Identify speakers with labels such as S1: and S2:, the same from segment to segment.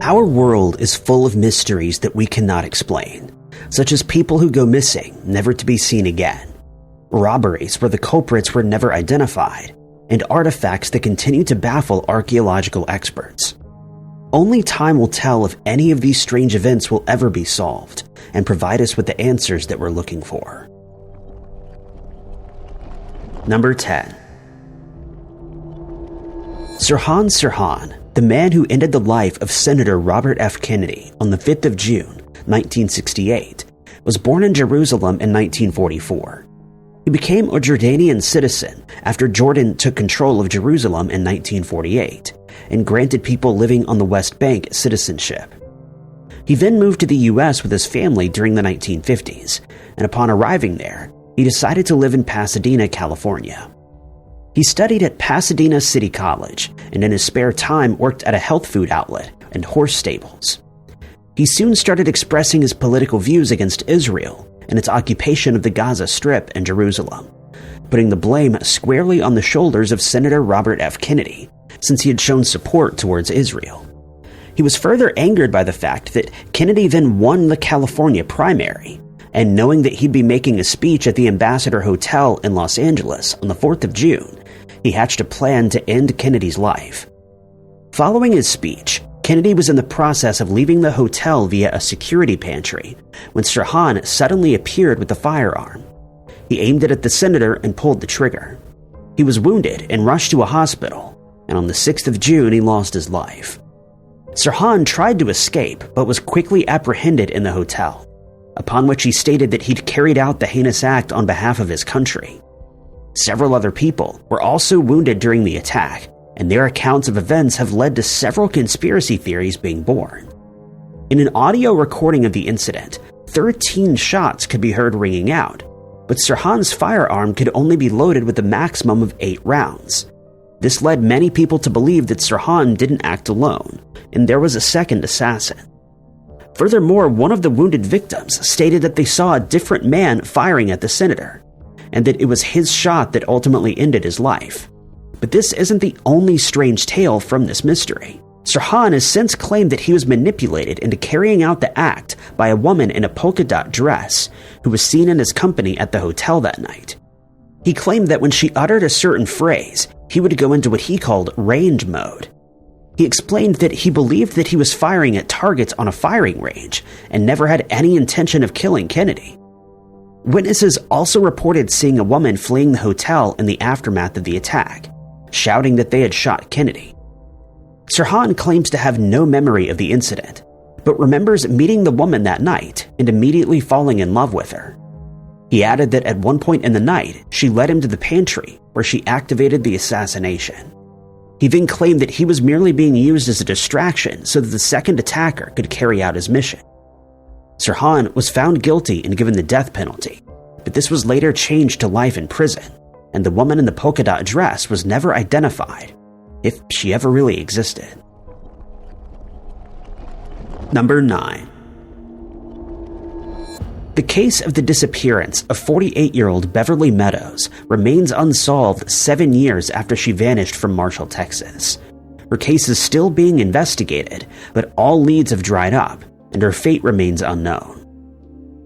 S1: Our world is full of mysteries that we cannot explain, such as people who go missing, never to be seen again, robberies where the culprits were never identified, and artifacts that continue to baffle archaeological experts. Only time will tell if any of these strange events will ever be solved and provide us with the answers that we're looking for. Number 10. Sirhan Sirhan, the man who ended the life of Senator Robert F. Kennedy on the 5th of June, 1968, was born in Jerusalem in 1944. He became a Jordanian citizen after Jordan took control of Jerusalem in 1948 and granted people living on the West Bank citizenship. He then moved to the U.S. with his family during the 1950s, and upon arriving there, he decided to live in Pasadena, California. He studied at Pasadena City College and in his spare time worked at a health food outlet and horse stables. He soon started expressing his political views against Israel and its occupation of the Gaza Strip and Jerusalem, putting the blame squarely on the shoulders of Senator Robert F. Kennedy, since he had shown support towards Israel. He was further angered by the fact that Kennedy then won the California primary, and knowing that he'd be making a speech at the Ambassador Hotel in Los Angeles on the 4th of June, he hatched a plan to end Kennedy's life. Following his speech, Kennedy was in the process of leaving the hotel via a security pantry when Sirhan suddenly appeared with a firearm. He aimed it at the senator and pulled the trigger. He was wounded and rushed to a hospital, and on the 6th of June he lost his life. Sirhan tried to escape but was quickly apprehended in the hotel, upon which he stated that he'd carried out the heinous act on behalf of his country. Several other people were also wounded during the attack, and their accounts of events have led to several conspiracy theories being born. In an audio recording of the incident, 13 shots could be heard ringing out, but Sirhan's firearm could only be loaded with a maximum of 8 rounds. This led many people to believe that Sirhan didn't act alone, and there was a second assassin. Furthermore, one of the wounded victims stated that they saw a different man firing at the senator, and that it was his shot that ultimately ended his life. But this isn't the only strange tale from this mystery. Sirhan has since claimed that he was manipulated into carrying out the act by a woman in a polka dot dress who was seen in his company at the hotel that night. He claimed that when she uttered a certain phrase, he would go into what he called range mode. He explained that he believed that he was firing at targets on a firing range and never had any intention of killing Kennedy. Witnesses also reported seeing a woman fleeing the hotel in the aftermath of the attack, shouting that they had shot Kennedy. Sirhan claims to have no memory of the incident, but remembers meeting the woman that night and immediately falling in love with her. He added that at one point in the night, she led him to the pantry where she activated the assassination. He then claimed that he was merely being used as a distraction so that the second attacker could carry out his mission. Sirhan was found guilty and given the death penalty, but this was later changed to life in prison, and the woman in the polka dot dress was never identified, if she ever really existed. Number 9. The case of the disappearance of 48-year-old Beverly Meadows remains unsolved 7 years after she vanished from Marshall, Texas. Her case is still being investigated, but all leads have dried up, and her fate remains unknown.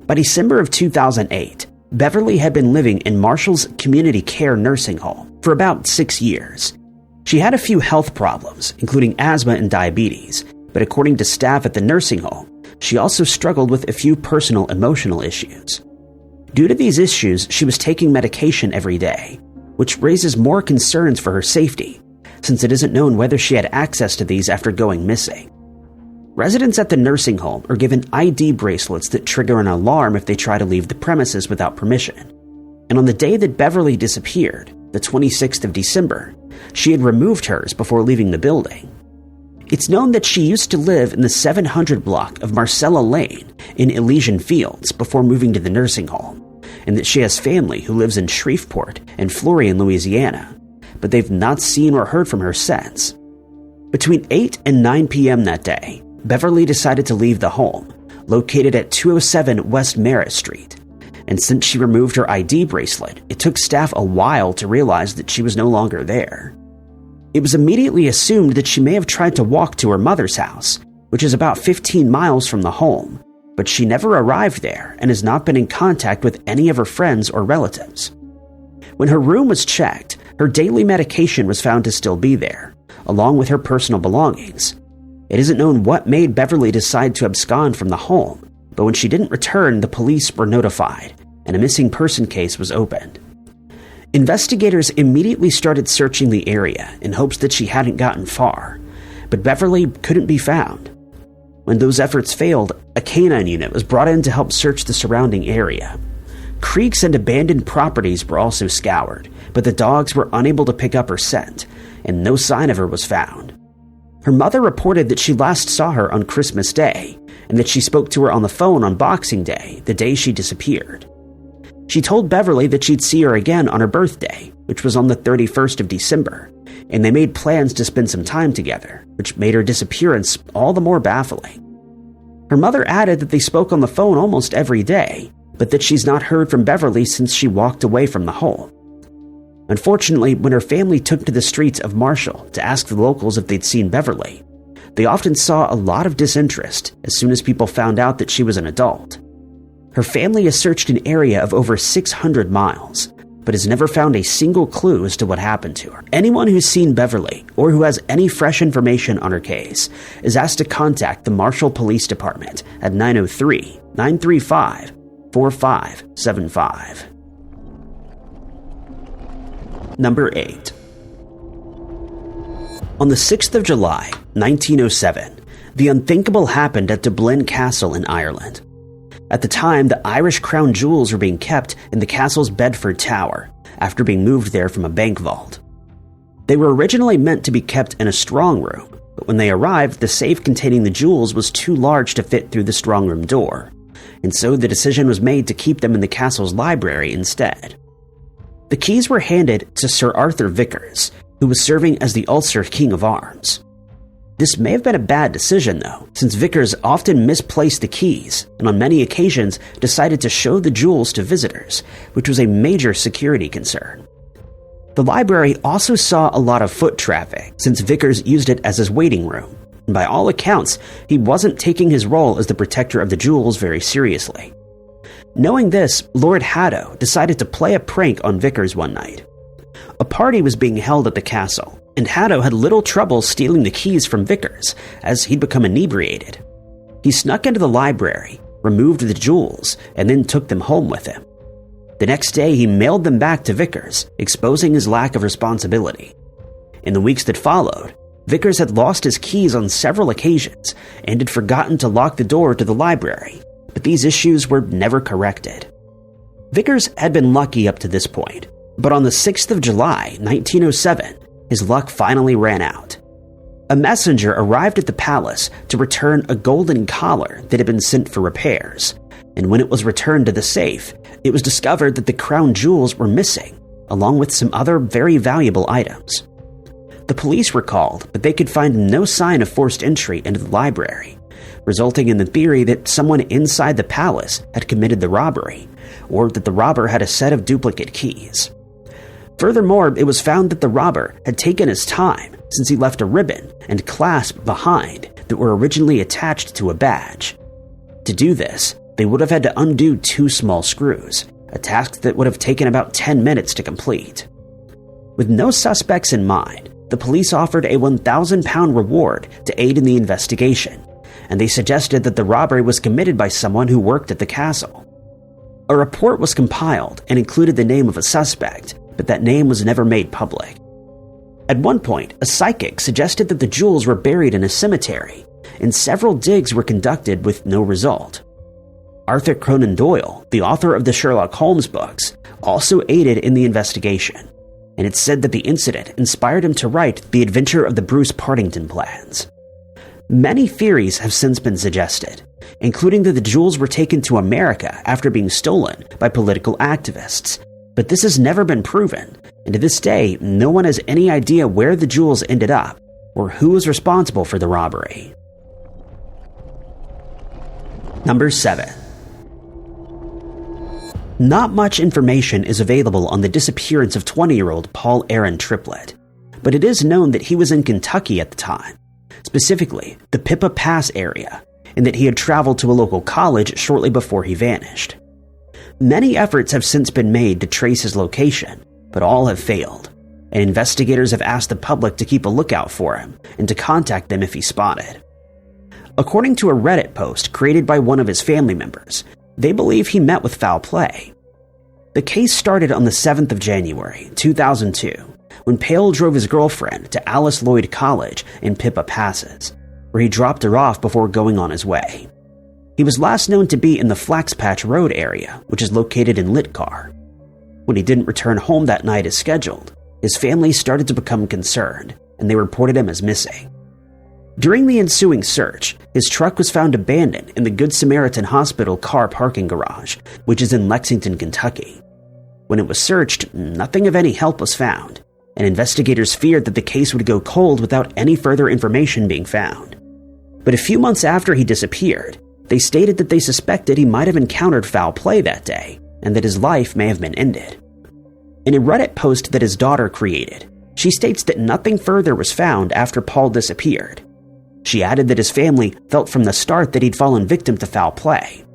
S1: By December of 2008, Beverly had been living in Marshall's community care nursing home for about 6 years. She had a few health problems, including asthma and diabetes, but according to staff at the nursing home, she also struggled with a few personal emotional issues. Due to these issues, she was taking medication every day, which raises more concerns for her safety, since it isn't known whether she had access to these after going missing. Residents at the nursing home are given ID bracelets that trigger an alarm if they try to leave the premises without permission. And on the day that Beverly disappeared, the 26th of December, she had removed hers before leaving the building. It's known that she used to live in the 700 block of Marcella Lane in Elysian Fields before moving to the nursing home, and that she has family who lives in Shreveport and Florian, Louisiana, but they've not seen or heard from her since. Between 8 and 9 p.m. that day, Beverly decided to leave the home, located at 207 West Merritt Street, and since she removed her ID bracelet, it took staff a while to realize that she was no longer there. It was immediately assumed that she may have tried to walk to her mother's house, which is about 15 miles from the home, but she never arrived there and has not been in contact with any of her friends or relatives. When her room was checked, her daily medication was found to still be there, along with her personal belongings. It isn't known what made Beverly decide to abscond from the home, but when she didn't return, the police were notified, and a missing person case was opened. Investigators immediately started searching the area in hopes that she hadn't gotten far, but Beverly couldn't be found. When those efforts failed, a canine unit was brought in to help search the surrounding area. Creeks and abandoned properties were also scoured, but the dogs were unable to pick up her scent, and no sign of her was found. Her mother reported that she last saw her on Christmas Day, and that she spoke to her on the phone on Boxing Day, the day she disappeared. She told Beverly that she'd see her again on her birthday, which was on the 31st of December, and they made plans to spend some time together, which made her disappearance all the more baffling. Her mother added that they spoke on the phone almost every day, but that she's not heard from Beverly since she walked away from the home. Unfortunately, when her family took to the streets of Marshall to ask the locals if they'd seen Beverly, they often saw a lot of disinterest as soon as people found out that she was an adult. Her family has searched an area of over 600 miles, but has never found a single clue as to what happened to her. Anyone who's seen Beverly, or who has any fresh information on her case, is asked to contact the Marshall Police Department at 903-935-4575. Number 8. On the 6th of July, 1907, the unthinkable happened at Dublin Castle in Ireland. At the time, the Irish crown jewels were being kept in the castle's Bedford Tower after being moved there from a bank vault. They were originally meant to be kept in a strong room, but when they arrived, the safe containing the jewels was too large to fit through the strong room door, and so the decision was made to keep them in the castle's library instead. The keys were handed to Sir Arthur Vickers, who was serving as the Ulster King of Arms. This may have been a bad decision, though, since Vickers often misplaced the keys and on many occasions decided to show the jewels to visitors, which was a major security concern. The library also saw a lot of foot traffic since Vickers used it as his waiting room, and by all accounts, he wasn't taking his role as the protector of the jewels very seriously. Knowing this, Lord Haddo decided to play a prank on Vickers one night. A party was being held at the castle, and Haddo had little trouble stealing the keys from Vickers, as he'd become inebriated. He snuck into the library, removed the jewels, and then took them home with him. The next day, he mailed them back to Vickers, exposing his lack of responsibility. In the weeks that followed, Vickers had lost his keys on several occasions and had forgotten to lock the door to the library, but these issues were never corrected. Vickers had been lucky up to this point, but on the 6th of July, 1907, his luck finally ran out. A messenger arrived at the palace to return a golden collar that had been sent for repairs, and when it was returned to the safe, it was discovered that the crown jewels were missing, along with some other very valuable items. The police were called, but they could find no sign of forced entry into the library, resulting in the theory that someone inside the palace had committed the robbery, or that the robber had a set of duplicate keys. Furthermore, it was found that the robber had taken his time since he left a ribbon and clasp behind that were originally attached to a badge. To do this, they would have had to undo 2 small screws, a task that would have taken about 10 minutes to complete. With no suspects in mind, the police offered a £1,000 reward to aid in the investigation, and they suggested that the robbery was committed by someone who worked at the castle. A report was compiled and included the name of a suspect, but that name was never made public. At one point, a psychic suggested that the jewels were buried in a cemetery, and several digs were conducted with no result. Arthur Conan Doyle, the author of the Sherlock Holmes books, also aided in the investigation, and it's said that the incident inspired him to write The Adventure of the Bruce Partington Plans. Many theories have since been suggested, including that the jewels were taken to America after being stolen by political activists, but this has never been proven, and to this day, no one has any idea where the jewels ended up or who was responsible for the robbery. Number 7. Not much information is available on the disappearance of 20-year-old Paul Aaron Triplet, but it is known that he was in Kentucky at the time, specifically the Pippa Pass area, and that he had traveled to a local college shortly before he vanished. Many efforts have since been made to trace his location, but all have failed, and investigators have asked the public to keep a lookout for him and to contact them if he's spotted. According to a Reddit post created by one of his family members, they believe he met with foul play. The case started on the 7th of January, 2002, when Pale drove his girlfriend to Alice Lloyd College in Pippa Passes, where he dropped her off before going on his way. He was last known to be in the Flax Patch Road area, which is located in Litcar. When he didn't return home that night as scheduled, his family started to become concerned, and they reported him as missing. During the ensuing search, his truck was found abandoned in the Good Samaritan Hospital car parking garage, which is in Lexington, Kentucky. When it was searched, nothing of any help was found, and investigators feared that the case would go cold without any further information being found. But a few months after he disappeared, they stated that they suspected he might have encountered foul play that day, and that his life may have been ended. In a Reddit post that his daughter created, she states that nothing further was found after Paul disappeared. She added that his family felt from the start that he'd fallen victim to foul play.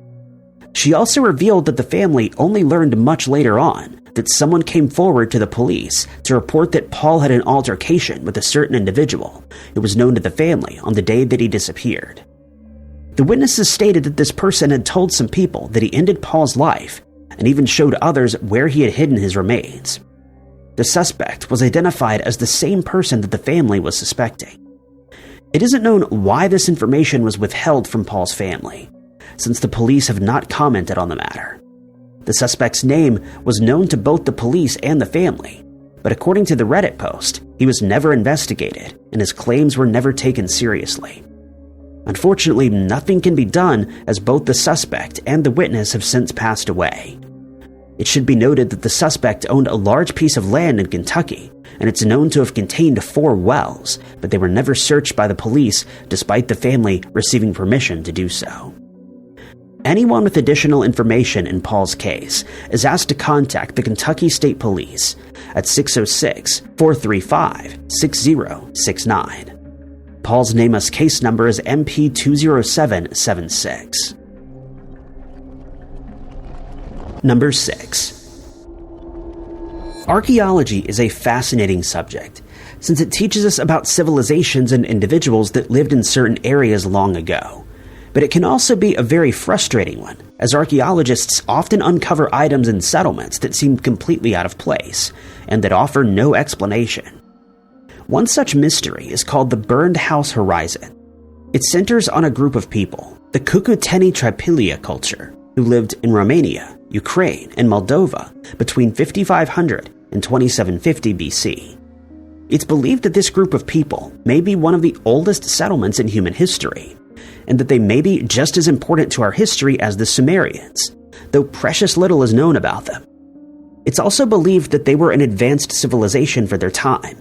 S1: She also revealed that the family only learned much later on that someone came forward to the police to report that Paul had an altercation with a certain individual who was known to the family on the day that he disappeared. The witnesses stated that this person had told some people that he ended Paul's life and even showed others where he had hidden his remains. The suspect was identified as the same person that the family was suspecting. It isn't known why this information was withheld from Paul's family, since the police have not commented on the matter. The suspect's name was known to both the police and the family, but according to the Reddit post, he was never investigated and his claims were never taken seriously. Unfortunately, nothing can be done as both the suspect and the witness have since passed away. It should be noted that the suspect owned a large piece of land in Kentucky, and it's known to have contained 4 wells, but they were never searched by the police despite the family receiving permission to do so. Anyone with additional information in Paul's case is asked to contact the Kentucky State Police at 606-435-6069. Paul's NamUs case number is MP20776. Number 6. Archaeology is a fascinating subject, since it teaches us about civilizations and individuals that lived in certain areas long ago. But it can also be a very frustrating one, as archaeologists often uncover items in settlements that seem completely out of place, and that offer no explanation. One such mystery is called the Burned House Horizon. It centers on a group of people, the Cucuteni Tripilia culture, who lived in Romania, Ukraine, and Moldova between 5500 and 2750 BC. It's believed that this group of people may be one of the oldest settlements in human history, and that they may be just as important to our history as the Sumerians, though precious little is known about them. It's also believed that they were an advanced civilization for their time.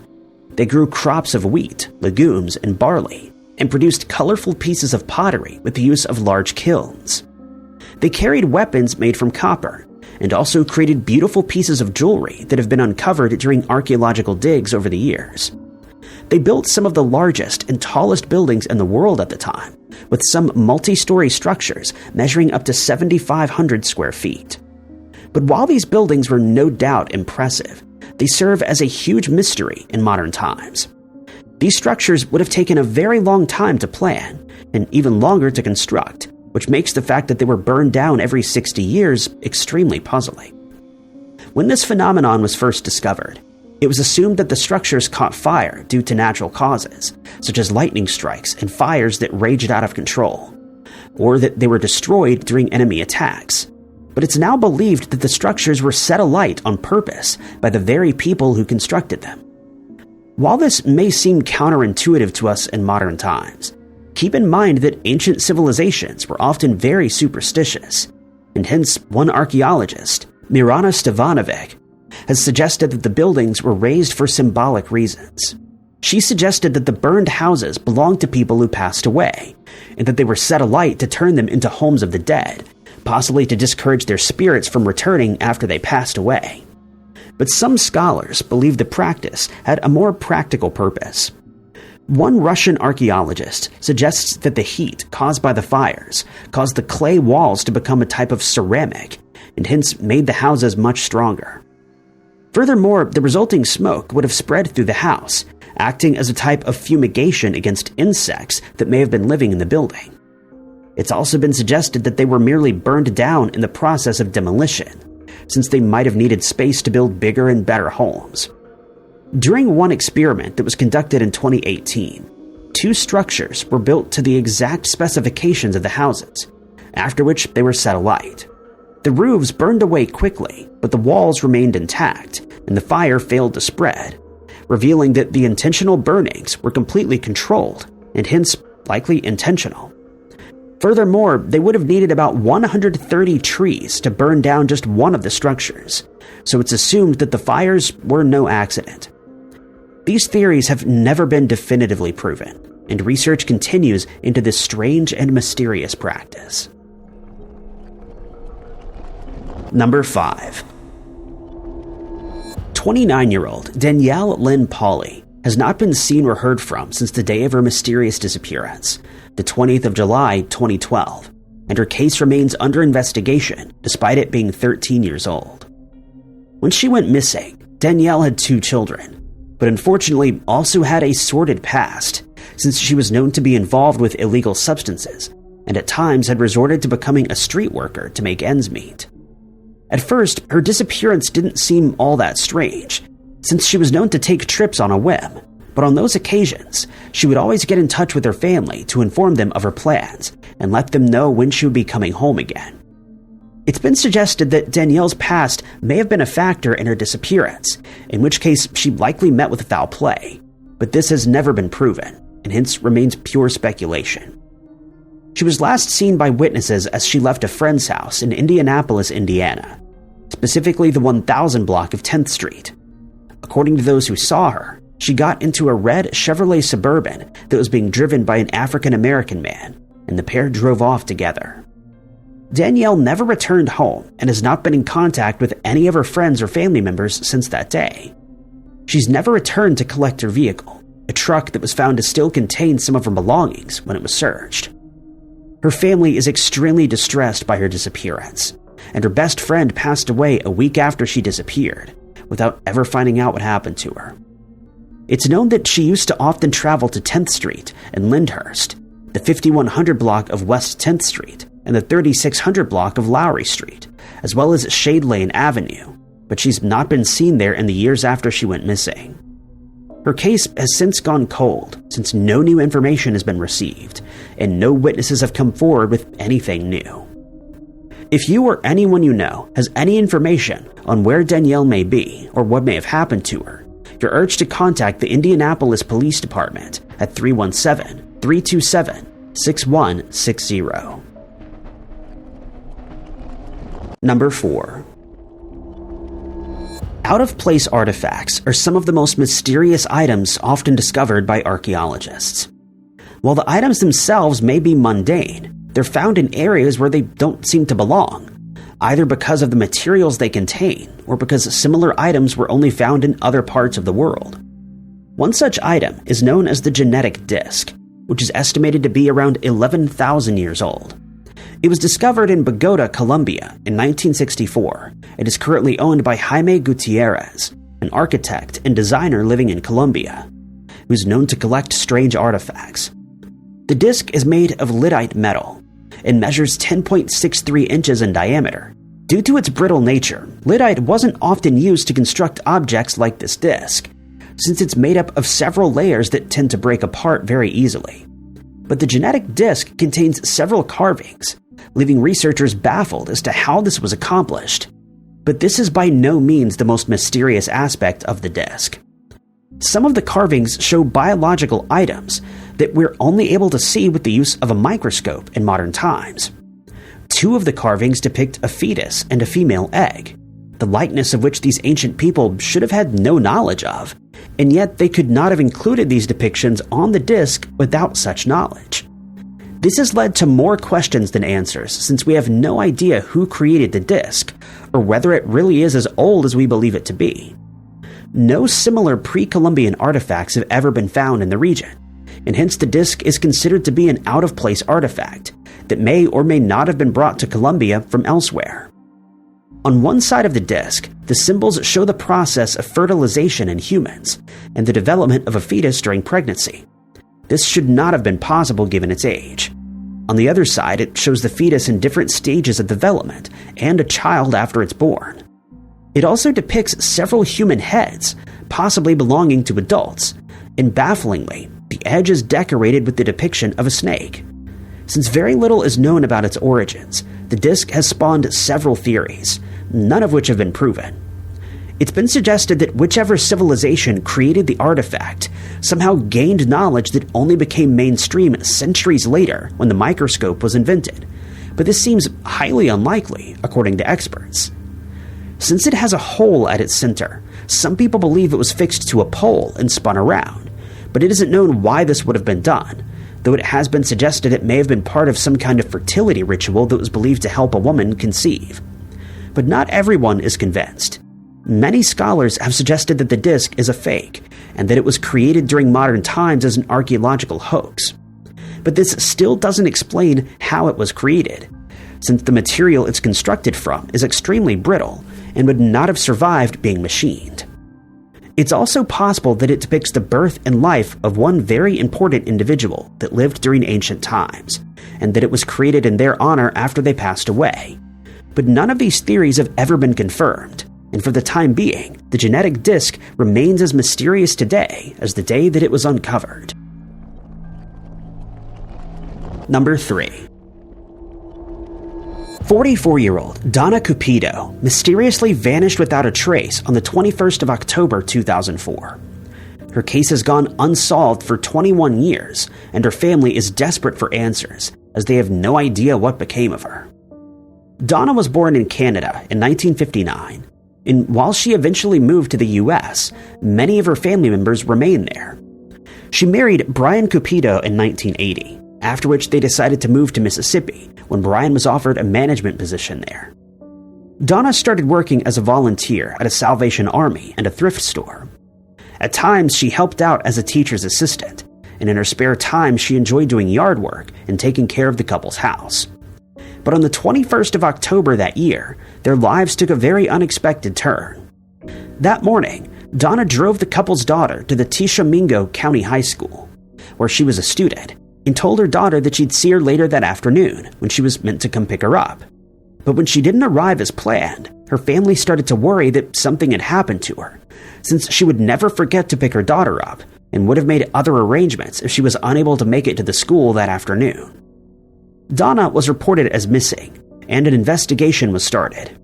S1: They grew crops of wheat, legumes, and barley, and produced colorful pieces of pottery with the use of large kilns. They carried weapons made from copper, and also created beautiful pieces of jewelry that have been uncovered during archaeological digs over the years. They built some of the largest and tallest buildings in the world at the time, with some multi-story structures measuring up to 7,500 square feet. But while these buildings were no doubt impressive, they serve as a huge mystery in modern times. These structures would have taken a very long time to plan, and even longer to construct, which makes the fact that they were burned down every 60 years extremely puzzling. When this phenomenon was first discovered, it was assumed that the structures caught fire due to natural causes, such as lightning strikes and fires that raged out of control, or that they were destroyed during enemy attacks. But it's now believed that the structures were set alight on purpose by the very people who constructed them. While this may seem counterintuitive to us in modern times, keep in mind that ancient civilizations were often very superstitious, and hence one archaeologist, Mirana Stevanovic, has suggested that the buildings were raised for symbolic reasons. She suggested that the burned houses belonged to people who passed away, and that they were set alight to turn them into homes of the dead, possibly to discourage their spirits from returning after they passed away. But some scholars believe the practice had a more practical purpose. One Russian archaeologist suggests that the heat caused by the fires caused the clay walls to become a type of ceramic, and hence made the houses much stronger. Furthermore, the resulting smoke would have spread through the house, acting as a type of fumigation against insects that may have been living in the building. It's also been suggested that they were merely burned down in the process of demolition, since they might have needed space to build bigger and better homes. During one experiment that was conducted in 2018, 2 structures were built to the exact specifications of the houses, after which they were set alight. The roofs burned away quickly, but the walls remained intact, and the fire failed to spread, revealing that the intentional burnings were completely controlled, and hence likely intentional. Furthermore, they would have needed about 130 trees to burn down just one of the structures, so it's assumed that the fires were no accident. These theories have never been definitively proven, and research continues into this strange and mysterious practice. Number 5. 29-year-old Danielle Lynn Paulie has not been seen or heard from since the day of her mysterious disappearance, the 20th of July, 2012, and her case remains under investigation despite it being 13 years old. When she went missing, Danielle had 2 children, but unfortunately also had a sordid past, since she was known to be involved with illegal substances and at times had resorted to becoming a street worker to make ends meet. At first, her disappearance didn't seem all that strange, since she was known to take trips on a whim, but on those occasions, she would always get in touch with her family to inform them of her plans and let them know when she would be coming home again. It's been suggested that Danielle's past may have been a factor in her disappearance, in which case she likely met with foul play, but this has never been proven, and hence remains pure speculation. She was last seen by witnesses as she left a friend's house in Indianapolis, Indiana, specifically the 1000 block of 10th Street. According to those who saw her, she got into a red Chevrolet Suburban that was being driven by an African-American man, and the pair drove off together. Danielle never returned home and has not been in contact with any of her friends or family members since that day. She's never returned to collect her vehicle, a truck that was found to still contain some of her belongings when it was searched. Her family is extremely distressed by her disappearance, and her best friend passed away a week after she disappeared, without ever finding out what happened to her. It's known that she used to often travel to 10th Street and Lyndhurst, the 5100 block of West 10th Street, and the 3600 block of Lowry Street, as well as Shade Lane Avenue, but she's not been seen there in the years after she went missing. Her case has since gone cold, since no new information has been received, and no witnesses have come forward with anything new. If you or anyone you know has any information on where Danielle may be or what may have happened to her, you're urged to contact the Indianapolis Police Department at 317-327-6160. Number 4. Out-of-place artifacts are some of the most mysterious items often discovered by archaeologists. While the items themselves may be mundane, they're found in areas where they don't seem to belong, either because of the materials they contain or because similar items were only found in other parts of the world. One such item is known as the genetic disc, which is estimated to be around 11,000 years old. It was discovered in Bogota, Colombia in 1964 and is currently owned by Jaime Gutierrez, an architect and designer living in Colombia, who's known to collect strange artifacts. The disc is made of lyddite metal and measures 10.63 inches in diameter. Due to its brittle nature, lyddite wasn't often used to construct objects like this disc, since it's made up of several layers that tend to break apart very easily. But the genetic disc contains several carvings, leaving researchers baffled as to how this was accomplished. But this is by no means the most mysterious aspect of the disc. Some of the carvings show biological items that we're only able to see with the use of a microscope in modern times. 2 of the carvings depict a fetus and a female egg, the likeness of which these ancient people should have had no knowledge of, and yet they could not have included these depictions on the disc without such knowledge. This has led to more questions than answers, since we have no idea who created the disc, or whether it really is as old as we believe it to be. No similar pre-Columbian artifacts have ever been found in the region, and hence the disc is considered to be an out-of-place artifact that may or may not have been brought to Colombia from elsewhere. On one side of the disc, the symbols show the process of fertilization in humans and the development of a fetus during pregnancy. This should not have been possible given its age. On the other side, it shows the fetus in different stages of development and a child after it's born. It also depicts several human heads, possibly belonging to adults, and bafflingly, the edge is decorated with the depiction of a snake. Since very little is known about its origins, the disc has spawned several theories, none of which have been proven. It's been suggested that whichever civilization created the artifact somehow gained knowledge that only became mainstream centuries later when the microscope was invented, but this seems highly unlikely, according to experts. Since it has a hole at its center, some people believe it was fixed to a pole and spun around, but it isn't known why this would have been done, though it has been suggested it may have been part of some kind of fertility ritual that was believed to help a woman conceive. But not everyone is convinced. Many scholars have suggested that the disc is a fake, and that it was created during modern times as an archaeological hoax. But this still doesn't explain how it was created, since the material it's constructed from is extremely brittle and would not have survived being machined. It's also possible that it depicts the birth and life of one very important individual that lived during ancient times, and that it was created in their honor after they passed away. But none of these theories have ever been confirmed, and for the time being, the genetic disc remains as mysterious today as the day that it was uncovered. Number 3. 44-year-old Donna Capedo mysteriously vanished without a trace on the 21st of October 2004. Her case has gone unsolved for 21 years, and her family is desperate for answers, as they have no idea what became of her. Donna was born in Canada in 1959, and while she eventually moved to the US, many of her family members remained there. She married Brian Capedo in 1980, after which they decided to move to Mississippi when Brian was offered a management position there. Donna started working as a volunteer at a Salvation Army and a thrift store. At times, she helped out as a teacher's assistant, and in her spare time, she enjoyed doing yard work and taking care of the couple's house. But on the 21st of October that year, their lives took a very unexpected turn. That morning, Donna drove the couple's daughter to the Tishomingo County High School, where she was a student, and told her daughter that she'd see her later that afternoon when she was meant to come pick her up. But when she didn't arrive as planned, her family started to worry that something had happened to her, since she would never forget to pick her daughter up and would have made other arrangements if she was unable to make it to the school that afternoon. Donna was reported as missing, and an investigation was started.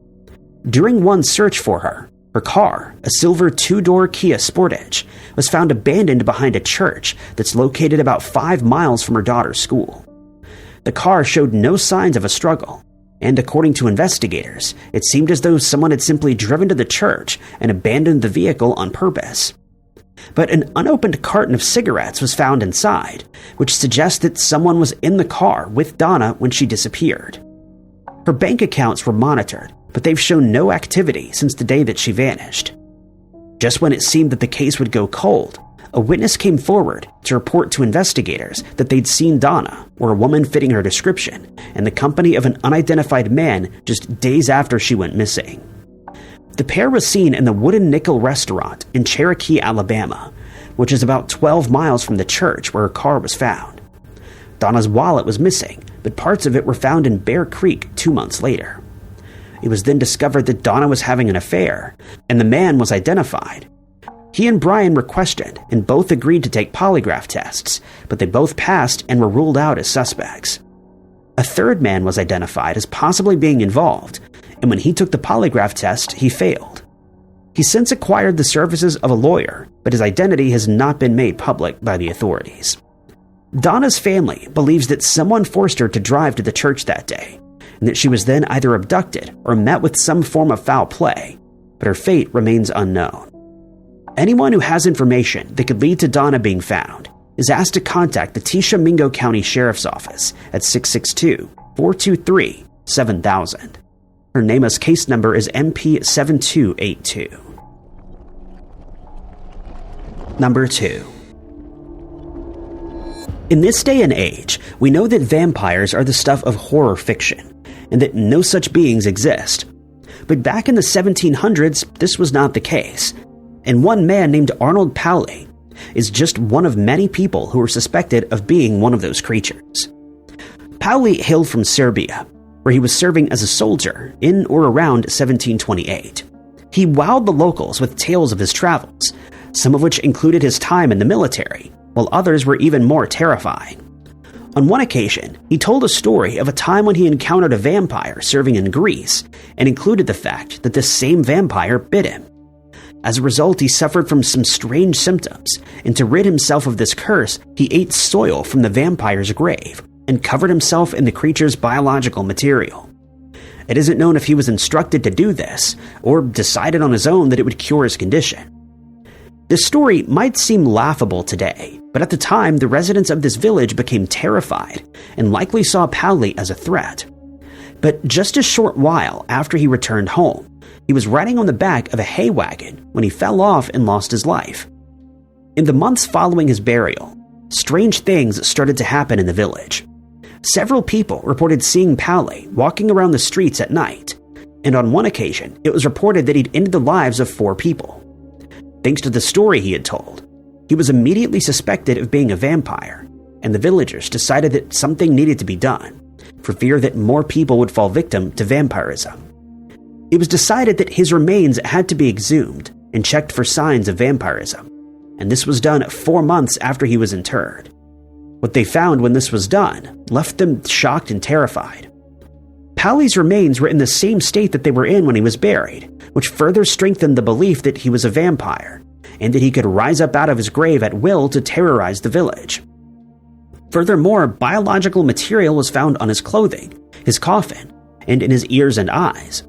S1: During one search for her, her car, a silver two-door Kia Sportage, was found abandoned behind a church that's located about 5 miles from her daughter's school. The car showed no signs of a struggle, and according to investigators, it seemed as though someone had simply driven to the church and abandoned the vehicle on purpose. But an unopened carton of cigarettes was found inside, which suggests that someone was in the car with Donna when she disappeared. Her bank accounts were monitored, but they've shown no activity since the day that she vanished. Just when it seemed that the case would go cold, a witness came forward to report to investigators that they'd seen Donna, or a woman fitting her description, in the company of an unidentified man just days after she went missing. The pair was seen in the Wooden Nickel restaurant in Cherokee, Alabama, which is about 12 miles from the church where her car was found. Donna's wallet was missing, but parts of it were found in Bear Creek 2 months later. It was then discovered that Donna was having an affair, and the man was identified. He and Brian were questioned, and both agreed to take polygraph tests, but they both passed and were ruled out as suspects. A third man was identified as possibly being involved, and when he took the polygraph test, he failed. He's since acquired the services of a lawyer, but his identity has not been made public by the authorities. Donna's family believes that someone forced her to drive to the church that day, and that she was then either abducted or met with some form of foul play, but her fate remains unknown. Anyone who has information that could lead to Donna being found is asked to contact the Tishomingo County Sheriff's Office at 662-423-7000. Her NamUs case number is MP7282. Number 2. In this day and age, we know that vampires are the stuff of horror fiction, and that no such beings exist. But back in the 1700s, this was not the case, and one man named Arnold Powi is just one of many people who were suspected of being one of those creatures. Paulie hailed from Serbia, where he was serving as a soldier in or around 1728. He wowed the locals with tales of his travels, some of which included his time in the military, while others were even more terrifying. On one occasion, he told a story of a time when he encountered a vampire serving in Greece, and included the fact that this same vampire bit him. As a result, he suffered from some strange symptoms, and to rid himself of this curse, he ate soil from the vampire's grave, and covered himself in the creature's biological material. It isn't known if he was instructed to do this, or decided on his own that it would cure his condition. This story might seem laughable today, but at the time the residents of this village became terrified, and likely saw Paulie as a threat. But just a short while after he returned home, he was riding on the back of a hay wagon when he fell off and lost his life. In the months following his burial, strange things started to happen in the village. Several people reported seeing Paulie walking around the streets at night, and on one occasion, it was reported that he'd ended the lives of 4 people. Thanks to the story he had told, he was immediately suspected of being a vampire, and the villagers decided that something needed to be done, for fear that more people would fall victim to vampirism. It was decided that his remains had to be exhumed and checked for signs of vampirism, and this was done 4 months after he was interred. What they found when this was done left them shocked and terrified. Paulie's remains were in the same state that they were in when he was buried, which further strengthened the belief that he was a vampire, and that he could rise up out of his grave at will to terrorize the village. Furthermore, biological material was found on his clothing, his coffin, and in his ears and eyes.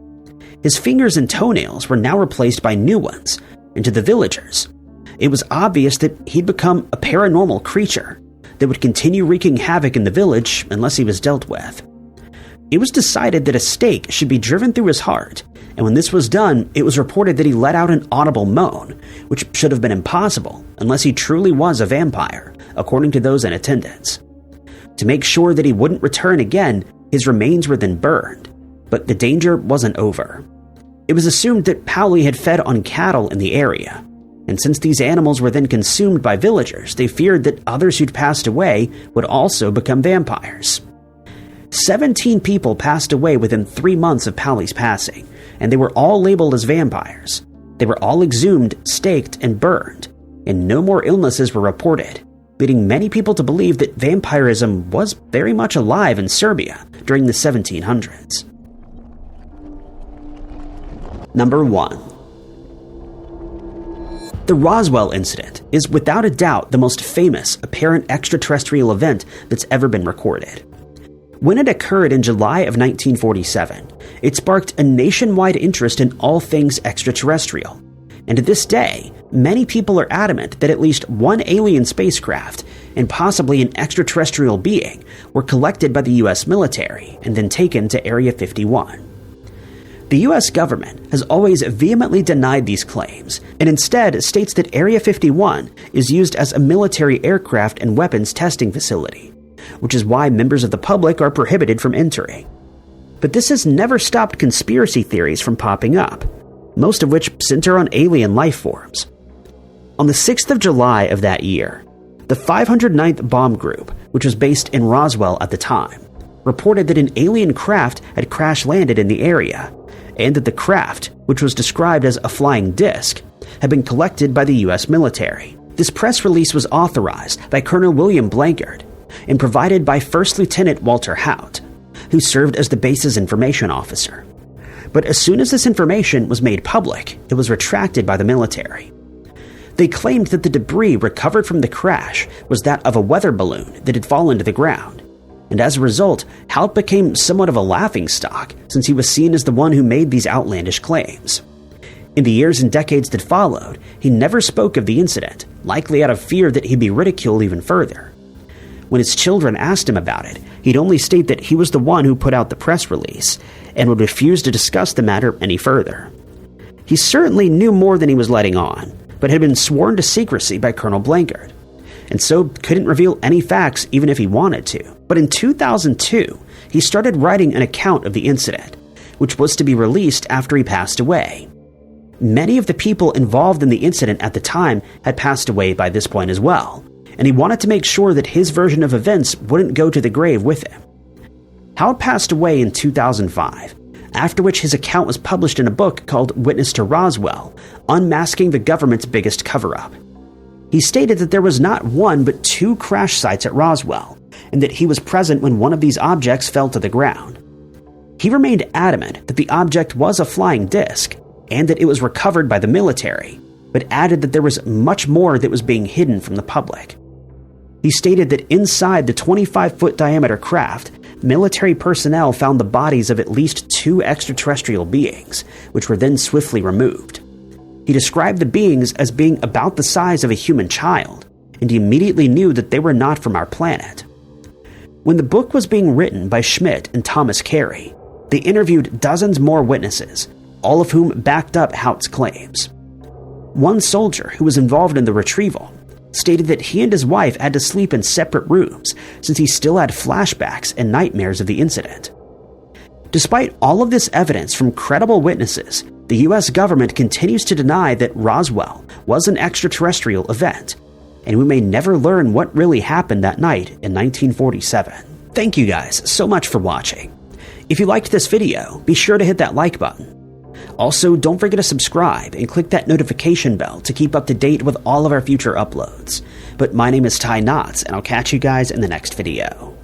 S1: His fingers and toenails were now replaced by new ones, and to the villagers, it was obvious that he'd become a paranormal creature that would continue wreaking havoc in the village unless he was dealt with. It was decided that a stake should be driven through his heart, and when this was done, it was reported that he let out an audible moan, which should have been impossible unless he truly was a vampire, according to those in attendance. To make sure that he wouldn't return again, his remains were then burned, but the danger wasn't over. It was assumed that Paulie had fed on cattle in the area, and since these animals were then consumed by villagers, they feared that others who'd passed away would also become vampires. 17 people passed away within 3 months of Paulie's passing, and they were all labeled as vampires. They were all exhumed, staked, and burned, and no more illnesses were reported, leading many people to believe that vampirism was very much alive in Serbia during the 1700s. Number 1. The Roswell Incident is without a doubt the most famous apparent extraterrestrial event that's ever been recorded. When it occurred in July of 1947, it sparked a nationwide interest in all things extraterrestrial, and to this day, many people are adamant that at least one alien spacecraft, and possibly an extraterrestrial being, were collected by the US military and then taken to Area 51. The US government has always vehemently denied these claims, and instead states that Area 51 is used as a military aircraft and weapons testing facility, which is why members of the public are prohibited from entering. But this has never stopped conspiracy theories from popping up, most of which center on alien life forms. On the 6th of July of that year, the 509th Bomb Group, which was based in Roswell at the time, reported that an alien craft had crash-landed in the area, and that the craft, which was described as a flying disc, had been collected by the US military. This press release was authorized by Colonel William Blanchard and provided by First Lieutenant Walter Haut, who served as the base's information officer. But as soon as this information was made public, it was retracted by the military. They claimed that the debris recovered from the crash was that of a weather balloon that had fallen to the ground, and as a result, Haut became somewhat of a laughingstock since he was seen as the one who made these outlandish claims. In the years and decades that followed, he never spoke of the incident, likely out of fear that he'd be ridiculed even further. When his children asked him about it, he'd only state that he was the one who put out the press release, and would refuse to discuss the matter any further. He certainly knew more than he was letting on, but had been sworn to secrecy by Colonel Blanchard. and so couldn't reveal any facts even if he wanted to. But in 2002, he started writing an account of the incident, which was to be released after he passed away. Many of the people involved in the incident at the time had passed away by this point as well, and he wanted to make sure that his version of events wouldn't go to the grave with him. Howard passed away in 2005, after which his account was published in a book called Witness to Roswell, Unmasking the Government's Biggest Cover-Up. He stated that there was not one but 2 crash sites at Roswell, and that he was present when one of these objects fell to the ground. He remained adamant that the object was a flying disc, and that it was recovered by the military, but added that there was much more that was being hidden from the public. He stated that inside the 25-foot diameter craft, military personnel found the bodies of at least 2 extraterrestrial beings, which were then swiftly removed. He described the beings as being about the size of a human child, and he immediately knew that they were not from our planet. When the book was being written by Schmidt and Thomas Carey, they interviewed dozens more witnesses, all of whom backed up Haut's claims. One soldier who was involved in the retrieval stated that he and his wife had to sleep in separate rooms since he still had flashbacks and nightmares of the incident. Despite all of this evidence from credible witnesses, the US government continues to deny that Roswell was an extraterrestrial event, and we may never learn what really happened that night in 1947. Thank you guys so much for watching. If you liked this video, be sure to hit that like button. Also, don't forget to subscribe and click that notification bell to keep up to date with all of our future uploads. But my name is Ty Knotts, and I'll catch you guys in the next video.